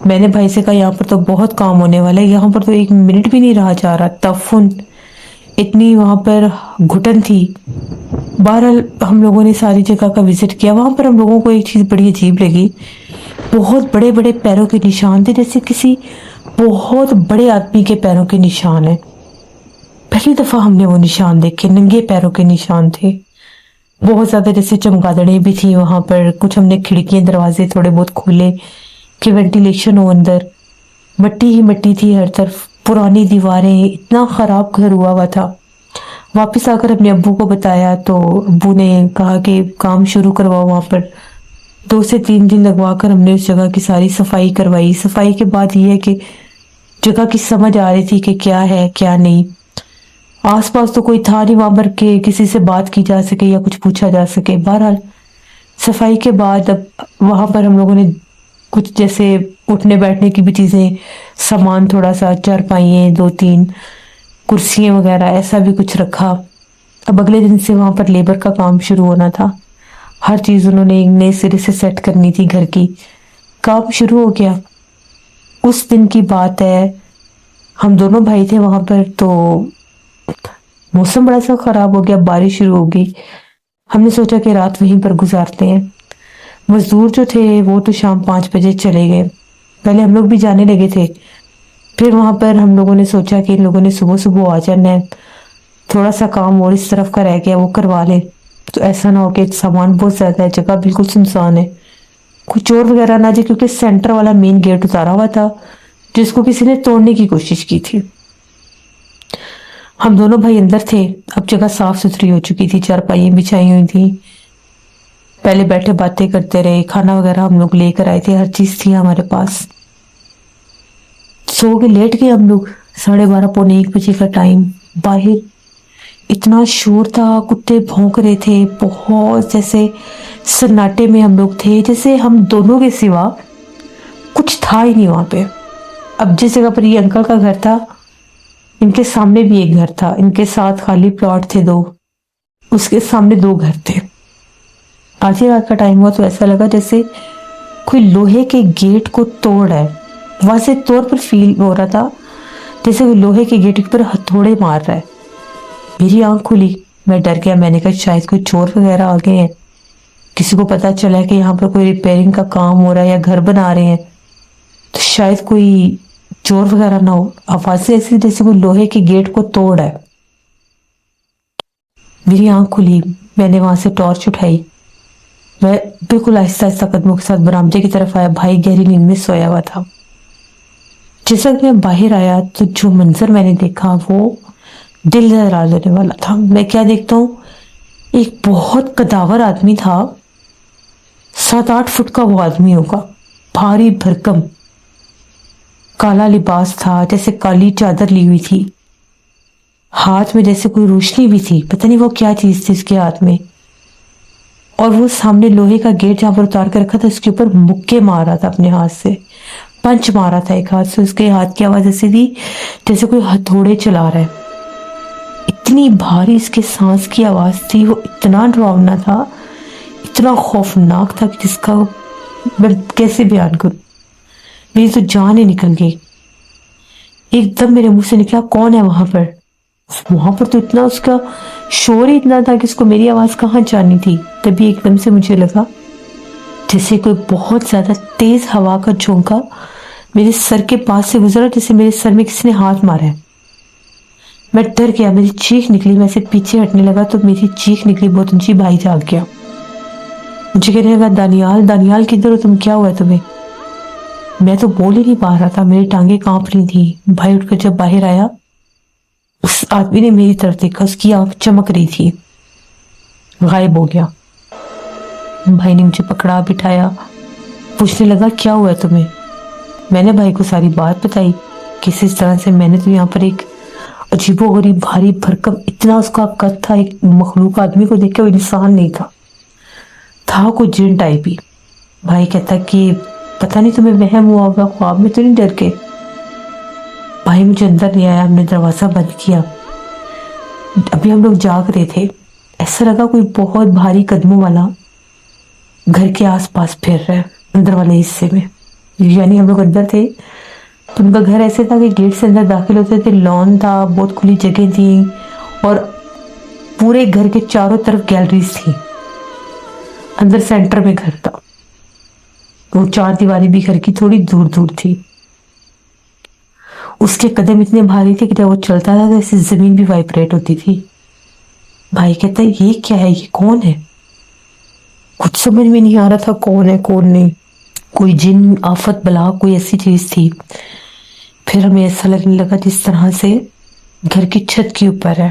میں نے بھائی سے کہا یہاں پر تو بہت کام ہونے والا ہے، یہاں پر تو 1 منٹ بھی نہیں رہا جا رہا، تفن اتنی وہاں پر گھٹن تھی۔ بہرحال ہم لوگوں نے ساری جگہ کا وزٹ کیا۔ وہاں پر ہم لوگوں کو ایک چیز بڑی عجیب لگی، بہت بڑے بڑے پیروں کے نشان تھے، جیسے کسی بہت بڑے آدمی کے پیروں کے نشان ہیں۔ پہلی دفعہ ہم نے وہ نشان دیکھے، ننگے پیروں کے نشان تھے، بہت زیادہ جیسے چمگادڑیں بھی تھیں وہاں پر۔ کچھ ہم نے کھڑکیاں دروازے تھوڑے بہت کھولے کہ وینٹیلیشن ہو اندر۔ مٹی ہی مٹی تھی ہر طرف، پرانی دیواریں، اتنا خراب گھر ہوا ہوا تھا۔ واپس آ کر اپنے ابو کو بتایا تو ابو نے کہا کہ کام شروع کرواؤ وہاں پر۔ 2 سے 3 دن لگوا کر ہم نے اس جگہ کی ساری صفائی کروائی۔ صفائی کے بعد یہ ہے کہ جگہ کی سمجھ آ رہی تھی کہ کیا ہے کیا نہیں۔ آس پاس تو کوئی تھا نہیں وہاں پر کہ کسی سے بات کی جا سکے یا کچھ پوچھا جا سکے۔ بہرحال صفائی کے بعد اب وہاں پر ہم لوگوں نے کچھ جیسے اٹھنے بیٹھنے کی بھی چیزیں، سامان تھوڑا سا، چارپائیاں 2-3 کرسیاں وغیرہ ایسا بھی کچھ رکھا۔ اب اگلے دن سے وہاں پر لیبر کا کام شروع ہونا تھا، ہر چیز انہوں نے نئے سرے سے سیٹ کرنی تھی گھر کی۔ کام شروع ہو گیا۔ اس دن کی بات ہے، ہم دونوں بھائی تھے وہاں پر، تو موسم بڑا سا خراب ہو گیا، بارش شروع ہو گئی۔ ہم نے سوچا کہ رات وہیں پر گزارتے ہیں۔ مزدور جو تھے وہ تو شام 5 بجے چلے گئے، پہلے ہم لوگ بھی جانے لگے تھے، پھر وہاں پر ہم لوگوں نے سوچا کہ ان لوگوں نے صبح صبح آ جانا ہے، تھوڑا سا کام اور اس طرف کا رہ گیا وہ کروا لے، تو ایسا نہ ہو کہ سامان بہت زیادہ ہے، جگہ بالکل سنسان ہے، کوئی چور وغیرہ نہ جائے، کیونکہ سینٹر والا مین گیٹ اتارا ہوا تھا جس کو کسی نے توڑنے کی کوشش کی تھی۔ ہم دونوں بھائی اندر تھے، اب جگہ صاف ستھری ہو چکی تھی، چارپائیاں بچھائی ہوئی تھی، پہلے بیٹھے باتیں کرتے رہے، کھانا وغیرہ ہم لوگ لے کر آئے تھے، ہر چیز تھی ہمارے پاس۔ سو کے لیٹ گئے ہم لوگ، 12:30 پونے 1 بجے کا ٹائم۔ باہر اتنا شور تھا، کتے بھونک رہے تھے، بہت جیسے سناٹے میں ہم لوگ تھے، جیسے ہم دونوں کے سوا کچھ تھا ہی نہیں وہاں پہ۔ اب جس جگہ پر یہ انکل کا گھر تھا، ان کے سامنے بھی ایک گھر تھا، ان کے ساتھ خالی پلاٹ تھے 2، اس کے سامنے 2 گھر تھے۔ آدھی رات کا ٹائم ہوا تو ایسا لگا جیسے کوئی لوہے کے گیٹ کو توڑ ہے، واضح طور پر فیل ہو رہا تھا جیسے کوئی لوہے کے گیٹ پر ہتھوڑے مار رہا ہے۔ میری آنکھ کھلی، میں ڈر گیا، میں نے کہا شاید کوئی چور وغیرہ آ گئے ہیں، کسی کو پتا چلا ہے کہ یہاں پر کوئی ریپیئرنگ کا کام ہو رہا ہے یا گھر بنا رہے ہیں، تو شاید کوئی چور وغیرہ نہ ہو۔ آوازیں ایسی جیسے کوئی لوہے کے گیٹ کو توڑ ہے۔ میری آنکھ کھلی، میں نے وہاں سے ٹارچ اٹھائی، میں بالکل آہستہ آہستہ قدموں کے ساتھ برآمدے کی طرف آیا۔ بھائی گہری نیند میں سویا ہوا تھا۔ جس وقت میں باہر آیا تو جو منظر میں نے دیکھا وہ دل دہلا دینے والا تھا۔ میں کیا دیکھتا ہوں، ایک بہت قداور آدمی تھا، 7-8 فٹ کا وہ آدمی ہوگا، بھاری بھرکم، کالا لباس تھا، جیسے کالی چادر لی ہوئی تھی، ہاتھ میں جیسے کوئی روشنی بھی تھی، پتہ نہیں وہ کیا چیز تھی اس کے ہاتھ میں، اور وہ سامنے لوہے کا گیٹ جہاں پر اتار کے رکھا تھا اس کے اوپر مکے مار رہا تھا اپنے ہاتھ سے، پنچ مارا تھا ایک ہاتھ سے۔ اس کے ہاتھ کی آواز ایسی تھی جیسے کوئی ہتھوڑے چلا رہا ہے، اتنی بھاری اس کے سانس کی آواز تھی، وہ اتنا ڈراؤنا تھا، اتنا خوفناک تھا کہ جس کا میں کیسے بیان کروں، میری تو جان ہی نکل گئی۔ ایک دم میرے منہ سے نکلا، کون ہے وہاں پر؟ وہاں پر تو اتنا اس کا شور ہی اتنا تھا کہ اس کو میری آواز کہاں جانی تھی۔ تبھی ایک دم سے مجھے لگا جیسے کوئی بہت زیادہ تیز ہوا کا جھونکا میرے سر کے پاس سے گزرا، جیسے میرے سر میں کسی نے ہاتھ مارا ہے۔ میں ڈر گیا، میری چیخ نکلی، میں سے پیچھے ہٹنے لگا تو میری چیخ نکلی بہت اونچی، بھائی جاگ گیا، مجھے کہنے لگا دانیال دانیال کدھر ہو تم، کیا ہوا ہے تمہیں؟ میں تو بول ہی نہیں پا رہا تھا، میری ٹانگیں کانپ رہی تھی۔ بھائی اٹھ کر جب باہر آیا، اس آدمی نے میری طرف دیکھا، اس کی آنکھ چمک رہی تھی، غائب ہو گیا۔ بھائی نے مجھے پکڑا، بٹھایا، پوچھنے لگا کیا ہوا ہے تمہیں؟ میں نے بھائی کو ساری بات بتائی، کسی طرح سے میں نے تو یہاں پر ایک عجیب و غریب بھاری بھرکم، اتنا اس کا قد تھا، ایک مخلوق آدمی کو دیکھ کے، وہ انسان نہیں تھا کوئی جن ٹائپ ہی۔ بھائی کہتا کہ پتہ نہیں تمہیں وہم ہوا ہوگا، خواب میں تو نہیں ڈر کے؟ بھائی مجھے اندر نہیں آیا، ہم نے دروازہ بند کیا، ابھی ہم لوگ جاگ رہے تھے، ایسا لگا کوئی بہت بھاری قدموں والا گھر کے آس پاس پھر رہا ہے اندر والے حصے میں۔ یعنی ہم لوگ اندر تھے تو ان کا گھر ایسے تھا کہ گیٹ سے اندر داخل ہوتے تھے، لان تھا، بہت کھلی جگہ تھی، اور پورے گھر کے چاروں طرف گیلریز تھی، اندر سینٹر میں گھر تھا، وہ چار دیواری بھی گھر کی تھوڑی دور دور تھی۔ اس کے قدم اتنے بھاری تھے کہ جب وہ چلتا تھا تو ایسی زمین بھی وائبریٹ ہوتی تھی۔ بھائی کہتا ہے یہ کیا ہے، یہ کون ہے؟ کچھ سمجھ میں نہیں آ رہا تھا کون ہے کون نہیں، کوئی جن آفت بلا کوئی ایسی چیز تھی۔ پھر ہمیں ایسا لگنے لگا جس طرح سے گھر کی چھت کے اوپر ہے،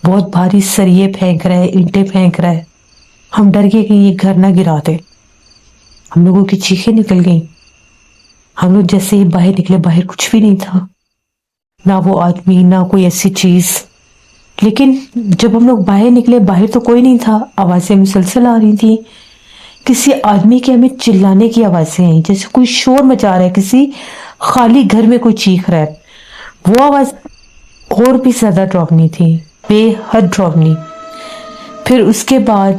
بہت بھاری سریے پھینک رہا ہے، اینٹیں پھینک رہا ہے۔ ہم ڈر گئے کہ یہ گھر نہ گرا دے، ہم لوگوں کی چیخیں نکل گئیں۔ ہم لوگ جیسے ہی باہر نکلے، باہر کچھ بھی نہیں تھا، نہ وہ آدمی نہ کوئی ایسی چیز۔ لیکن جب ہم لوگ باہر نکلے، باہر تو کوئی نہیں تھا، آوازیں مسلسل آ رہی تھی، کسی آدمی کے ہمیں چلانے کی آوازیں آئیں، جیسے کوئی شور مچا رہا ہے، کسی خالی گھر میں کوئی چیخ رہا ہے۔ وہ آواز اور بھی زیادہ ڈراؤنی تھی، بے حد ڈراؤنی۔ پھر اس کے بعد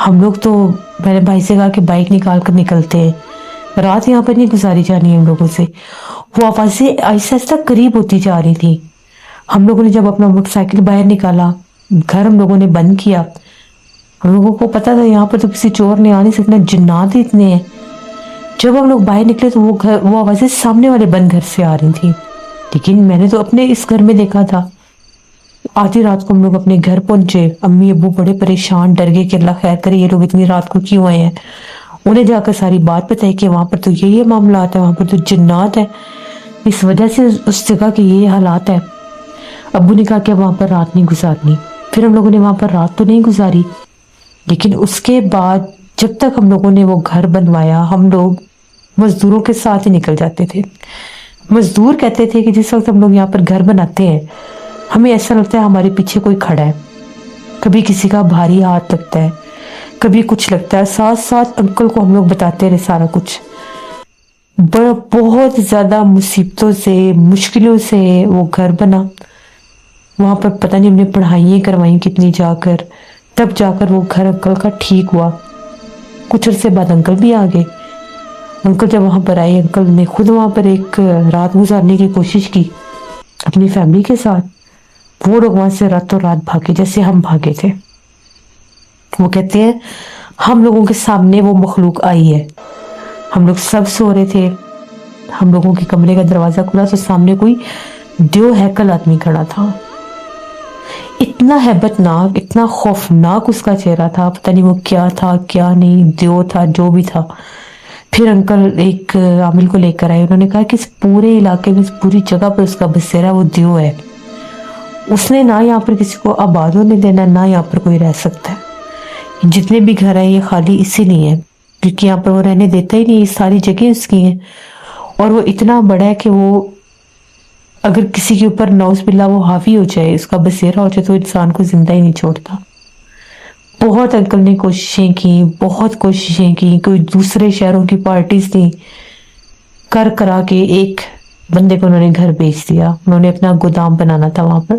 ہم لوگ تو، میں نے بھائی سے کہا کہ بائک نکال کر نکلتے ہیں، رات یہاں پر نہیں گزاری جانی ہم لوگوں سے۔ وہ آوازیں آہستہ آہستہ قریب ہوتی جا رہی تھی۔ ہم لوگوں نے جب اپنا موٹر سائیکل باہر نکالا، گھر ہم لوگوں نے بند کیا، ہم لوگوں کو پتا تھا یہاں پر تو کسی چور نے آ نہیں سکنا، جنات اتنے ہیں۔ جب ہم لوگ باہر نکلے تو وہ آوازیں سامنے والے بند گھر سے آ رہی تھی، لیکن میں نے تو اپنے اس گھر میں دیکھا تھا۔ آدھی رات کو ہم لوگ اپنے گھر پہنچے، امی ابو بڑے پریشان، ڈر گئے کہ اللہ خیر کرے، یہ لوگ اتنی رات کو کیوں آئے ہیں۔ انہیں جا کر ساری بات بتائی کہ وہاں پر تو یہ معاملات ہے، وہاں پر تو جنات ہے، اس وجہ سے اس جگہ کے یہ حالات ہے۔ ابو نے کہا کہ وہاں پر رات نہیں گزارنی۔ پھر ہم لوگوں نے وہاں پر رات تو نہیں گزاری، لیکن اس کے بعد جب تک ہم لوگوں نے وہ گھر بنوایا، ہم لوگ مزدوروں کے ساتھ ہی نکل جاتے تھے۔ مزدور کہتے تھے کہ جس وقت ہم لوگ یہاں پر گھر بناتے ہیں، ہمیں ایسا لگتا ہے ہمارے پیچھے کوئی کھڑا ہے، کبھی کسی کا بھاری ہاتھ لگتا ہے، کبھی کچھ لگتا ہے۔ ساتھ ساتھ انکل کو ہم لوگ بتاتے رہے سارا کچھ۔ بہت زیادہ مصیبتوں سے، مشکلوں سے وہ گھر بنا۔ وہاں پر پتہ نہیں ہم نے پڑھائیاں کروائیں کتنی جا کر، تب جا کر وہ گھر انکل کا ٹھیک ہوا۔ کچھ عرصے بعد انکل بھی آ گئے۔ انکل جب وہاں پر آئے، انکل نے خود وہاں پر ایک رات گزارنے کی کوشش کی اپنی فیملی کے ساتھ۔ وہ لوگ وہاں سے راتوں رات بھاگے جیسے ہم بھاگے تھے۔ وہ کہتے ہیں ہم لوگوں کے سامنے وہ مخلوق آئی ہے، ہم لوگ سب سو رہے تھے، ہم لوگوں کے کمرے کا دروازہ کھلا تو سامنے کوئی دیو ہیکل آدمی کھڑا تھا، اتنا ہیبت ناک، اتنا خوفناک اس کا چہرہ تھا، پتہ نہیں وہ کیا تھا کیا نہیں، دیو تھا جو بھی تھا۔ پھر انکل ایک عامل کو لے کر آئے، انہوں نے کہا کہ اس پورے علاقے میں، اس پوری جگہ پر اس کا بسیرا وہ دیو ہے، اس نے نہ یہاں پر کسی کو آباد ہونے دینا، نہ یہاں پر کوئی رہ سکتا ہے۔ جتنے بھی گھر ہیں یہ خالی اسی لیے ہیں کیونکہ یہاں پر وہ رہنے دیتا ہی نہیں، یہ ساری جگہ اس کی ہیں، اور وہ اتنا بڑا ہے کہ وہ اگر کسی کے اوپر نعوذ باللہ وہ حاوی ہو جائے، اس کا بسیرا ہو جائے، تو انسان کو زندہ ہی نہیں چھوڑتا۔ بہت انکل نے کوششیں کی، بہت کوششیں کی، کوئی دوسرے شہروں کی پارٹیز تھی، کر کرا کے ایک بندے کو انہوں نے گھر بیچ دیا۔ انہوں نے اپنا گودام بنانا تھا وہاں پر،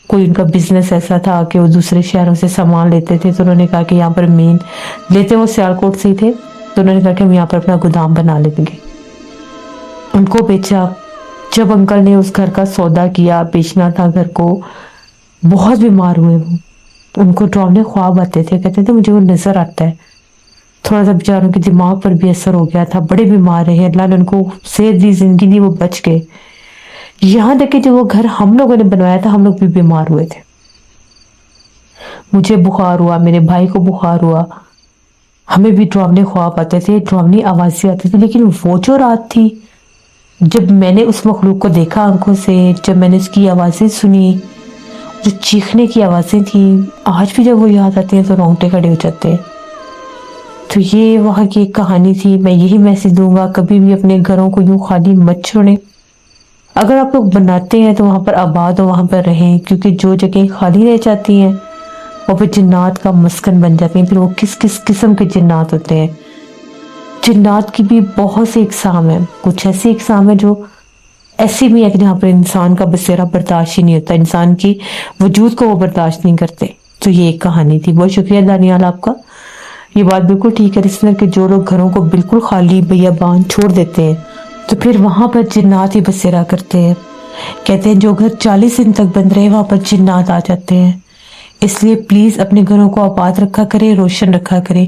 کوئی ان کا بزنس ایسا تھا کہ وہ دوسرے شہروں سے سامان لیتے تھے، تو انہوں نے کہا کہ یہاں پر مین لیتے وہ سیالکوٹ سے ہی تھے، تو انہوں نے کہا کہ ہم یہاں پر اپنا گودام بنا لیں گے۔ ان کو بیچا۔ جب انکل نے اس گھر کا سودا کیا، بیچنا تھا گھر کو، بہت بیمار ہوئے وہ، ان کو ڈراؤنے خواب آتے تھے، کہتے تھے مجھے وہ نظر آتا ہے۔ تھوڑا سا بیچاروں کے دماغ پر بھی اثر ہو گیا تھا، بڑے بیمار رہے، اللہ نے ان کو صحت دی، زندگی دی، وہ بچ گئے۔ یہاں تک کہ جو وہ گھر ہم لوگوں نے بنوایا تھا، ہم لوگ بھی بیمار ہوئے تھے، مجھے بخار ہوا، میرے بھائی کو بخار ہوا، ہمیں بھی ڈراؤنے خواب آتے تھے، ڈراؤنی آوازیں آتی تھی۔ لیکن وہ جو رات تھی جب میں نے اس مخلوق کو دیکھا آنکھوں سے، جب میں نے اس کی آوازیں سنی، جو چیخنے کی آوازیں تھیں، آج بھی جب وہ یاد آتے ہیں تو رونگٹے کھڑے ہو جاتے ہیں۔ تو یہ وہاں کی ایک کہانی تھی۔ میں یہی میسج دوں گا، کبھی بھی اپنے گھروں کو یوں خالی مت چھوڑیں۔ اگر آپ لوگ بناتے ہیں تو وہاں پر آباد ہو، وہاں پر رہیں، کیونکہ جو جگہیں خالی رہ جاتی ہیں وہ پھر جنات کا مسکن بن جاتی ہیں۔ پھر وہ کس کس قسم کے جنات ہوتے ہیں۔ جنات کی بھی بہت سی اقسام ہیں، کچھ ایسی اقسام ہے جو ایسی بھی ہے کہ جہاں پر انسان کا بسیرا برداشت ہی نہیں ہوتا، انسان کی وجود کو وہ برداشت نہیں کرتے۔ تو یہ ایک کہانی تھی۔ بہت شکریہ دانیال آپ کا، یہ بات بالکل ٹھیک ہے لسنر کہ جو لوگ گھروں کو بالکل خالی بیابان چھوڑ دیتے ہیں تو پھر وہاں پر جنات ہی بسیرا کرتے ہیں. کہتے ہیں جو گھر 40 دن تک بند رہے وہاں پر جنات آ جاتے ہیں. اس لیے پلیز اپنے گھروں کو آباد رکھا کرے، روشن رکھا کرے.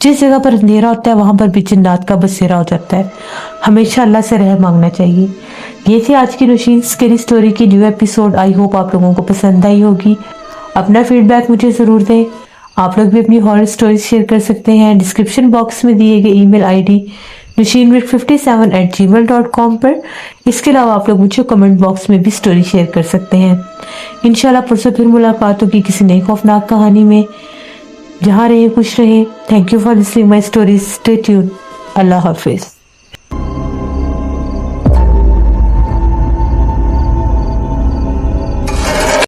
جس جگہ پر اندھیرا ہوتا ہے وہاں پر بھی جنات کا بسیرا ہو جاتا ہے. ہمیشہ اللہ سے رحم مانگنا چاہیے. یہ تھی آج کی نوشین اسکیری سٹوری کی نیو ایپیسوڈ. آئی ہوپ آپ لوگوں کو پسند آئی ہوگی. اپنا فیڈ بیک مجھے ضرور دیں. آپ لوگ بھی اپنی ہارر سٹوریز شیئر کر سکتے ہیں ڈسکرپشن باکس میں دیے گئے ای میل آئی ڈی nushinwit57@gmail.com پر. اس کے علاوہ آپ لوگ مجھے کمنٹ باکس میں بھی سٹوری شیئر کر سکتے ہیں. انشاءاللہ پرسوں پھر ملاقات ہوگی کسی نئی خوفناک کہانی میں. جہاں رہیں خوش رہیں. Thank you for listening my stories. Stay tune. اللہ حافظ.